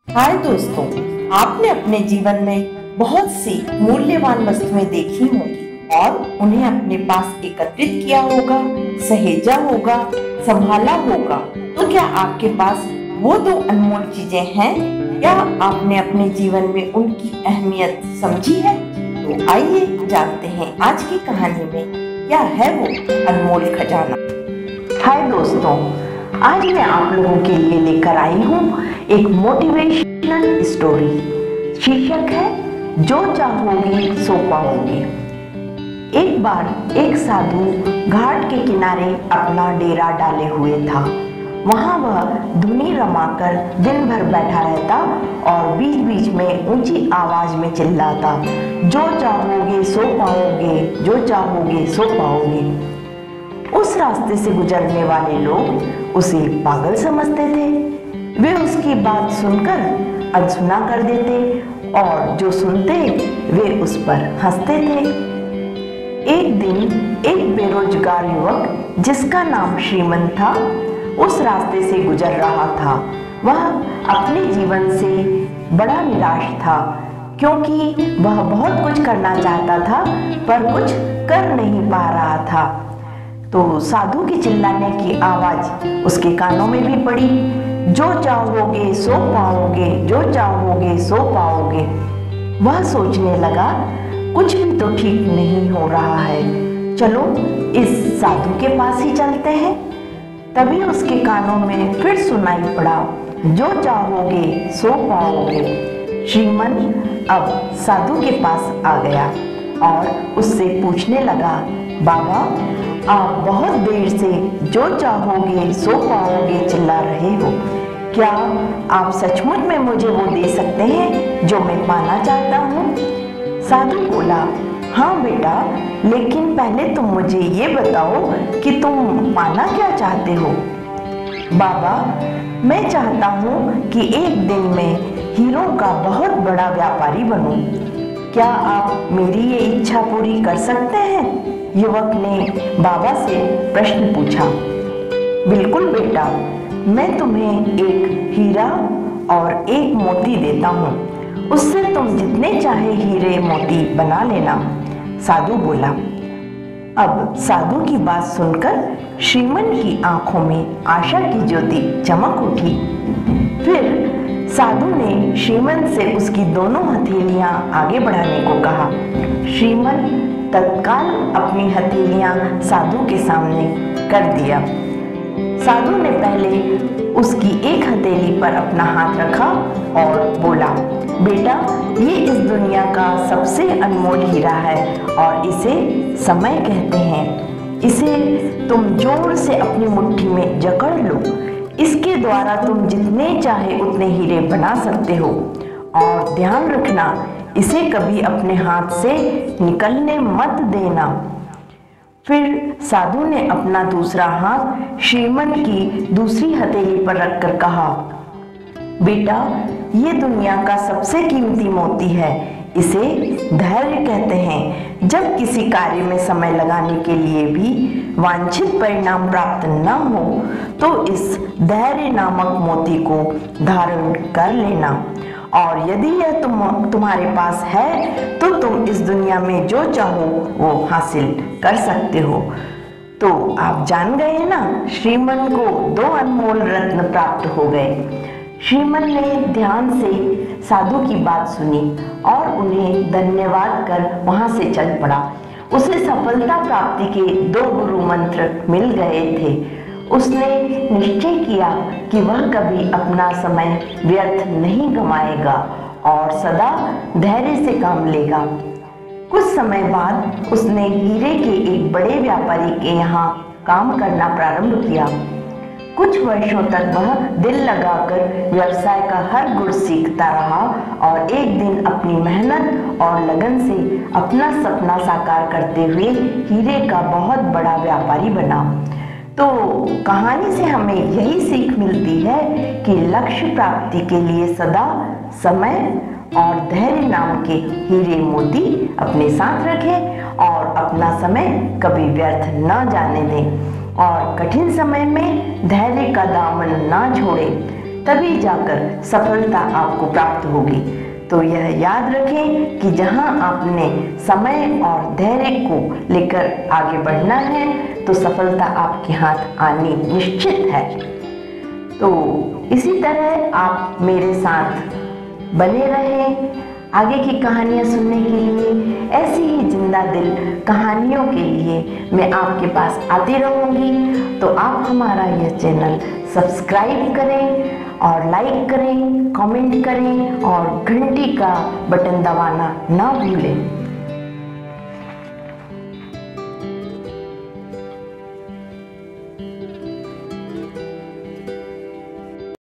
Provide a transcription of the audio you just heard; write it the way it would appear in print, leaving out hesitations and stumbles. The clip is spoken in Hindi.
हाय दोस्तों, आपने अपने जीवन में बहुत सी मूल्यवान वस्तुएं देखी होंगी और उन्हें अपने पास एकत्रित किया होगा, सहेजा होगा, संभाला होगा। तो क्या आपके पास वो दो अनमोल चीजें हैं या आपने अपने जीवन में उनकी अहमियत समझी है? तो आइए जानते हैं आज की कहानी में क्या है वो अनमोल खजाना। हाय दोस्तों, आज मैं आप लोगों के लिए लेकर आई हूँ एक मोटिवेशनल स्टोरी। शीर्षक है जो चाहोगे सो पाओगे। एक बार एक साधु घाट के किनारे अपना डेरा डाले हुए था। वहाँ वह धुनी रमाकर दिन भर बैठा रहता और बीच बीच में ऊंची आवाज में चिल्लाता, जो चाहोगे सो पाओगे, जो चाहोगे सो पाओगे। उस रास्ते से गुजरने वाले लोग उसे पागल समझते थे। वे उसकी बात सुनकर अनसुना कर देते और जो सुनते वे उस पर हंसते थे। एक दिन एक बेरोजगार युवक जिसका नाम श्रीमन था उस रास्ते से गुजर रहा था। वह अपने जीवन से बड़ा निराश था क्योंकि वह बहुत कुछ करना चाहता था पर कुछ कर नहीं पा रहा था। तो साधु के चिल्लाने की आवाज उसके कानों में भी पड़ी, जो चाहोगे सो पाओगे, जो चाहोगे सो पाओगे। वह सोचने लगा, कुछ भी तो ठीक नहीं हो रहा है, चलो इस साधु के पास ही चलते हैं। तभी उसके कानों में फिर सुनाई पड़ा, जो चाहोगे सो पाओगे। श्रीमन अब साधु के पास आ गया और उससे पूछने लगा, बाबा आप बहुत देर से जो चाहोगे सो पाओगे चिल्ला रहे हो, क्या आप सचमुच में मुझे वो दे सकते हैं जो मैं पाना चाहता हूँ? साधु बोला, हाँ बेटा, लेकिन पहले तुम मुझे ये बताओ कि तुम पाना क्या चाहते हो? बाबा मैं चाहता हूँ कि एक दिन मैं हीरों का बहुत बड़ा व्यापारी बनूं। क्या आप मेरी ये इच्छा पूरी कर सकते हैं? युवक ने बाबा से प्रश्न पूछा। बिल्कुल बेटा, मैं तुम्हें एक हीरा और एक मोती देता हूँ, उससे तुम जितने चाहे हीरे मोती बना लेना। साधु बोला। अब साधु की बात सुनकर श्रीमन की आंखों में आशा की ज्योति चमक उठी। फिर साधु ने श्रीमन से उसकी दोनों हथेलियां आगे बढ़ाने को कहा। श्रीमन तत्काल अपनी हथेलियां साधु के सामने कर दिया। साधु ने पहले उसकी एक हथेली पर अपना हाथ रखा और बोला, बेटा ये इस दुनिया का सबसे अनमोल हीरा है और इसे समय कहते हैं। इसे तुम जोर से अपनी मुट्ठी में जकड़ लो। इसके द्वारा तुम जितने चाहे उतने हीरे बना सकते हो और ध्यान रखना, इसे कभी अपने हाथ से निकलने मत देना। फिर साधु ने अपना दूसरा हाथ श्रीमन की दूसरी हथेली पर रखकर कहा, बेटा ये दुनिया का सबसे कीमती मोती है, इसे धैर्य कहते हैं। जब किसी कार्य में समय लगाने के लिए भी वांछित परिणाम प्राप्त न हो तो इस धैर्य नामक मोती को धारण कर लेना, और यदि यह तुम्हारे पास है तो तुम इस दुनिया में जो चाहो वो हासिल कर सकते हो। तो आप जान गए ना, श्रीमन को दो अनमोल रत्न प्राप्त हो गए। श्रीमन ने ध्यान से साधु की बात सुनी और उन्हें धन्यवाद कर वहां से चल पड़ा। उसे सफलता प्राप्ति के दो गुरु मंत्र मिल गए थे। उसने निश्चय किया कि वह कभी अपना समय व्यर्थ नहीं गंवाएगा और सदा धैर्य से काम लेगा। कुछ समय बाद उसने हीरे के एक बड़े व्यापारी के यहाँ काम करना प्रारंभ किया। कुछ वर्षों तक वह दिल लगाकर व्यवसाय का हर गुण सीखता रहा और एक दिन अपनी मेहनत और लगन से अपना सपना साकार करते हुए हीरे का बहुत बड़ा व्यापारी बना। तो कहानी से हमें यही सीख मिलती है कि लक्ष्य प्राप्ति के लिए सदा समय और धैर्य नाम के हीरे मोती अपने साथ रखें और अपना समय कभी व्यर्थ न जाने दें और कठिन समय में धैर्य का दामन न छोड़ें। तभी जाकर सफलता आपको प्राप्त होगी। तो यह याद रखें कि जहां आपने समय और धैर्य को लेकर आगे बढ़ना है तो सफलता आपके हाथ आनी निश्चित है। तो इसी तरह आप मेरे साथ बने रहें आगे की कहानियाँ सुनने के लिए। ऐसी ही जिंदा दिल कहानियों के लिए मैं आपके पास आती रहूँगी। तो आप हमारा यह चैनल सब्सक्राइब करें और लाइक करें, कमेंट करें और घंटी का बटन दबाना ना भूलें।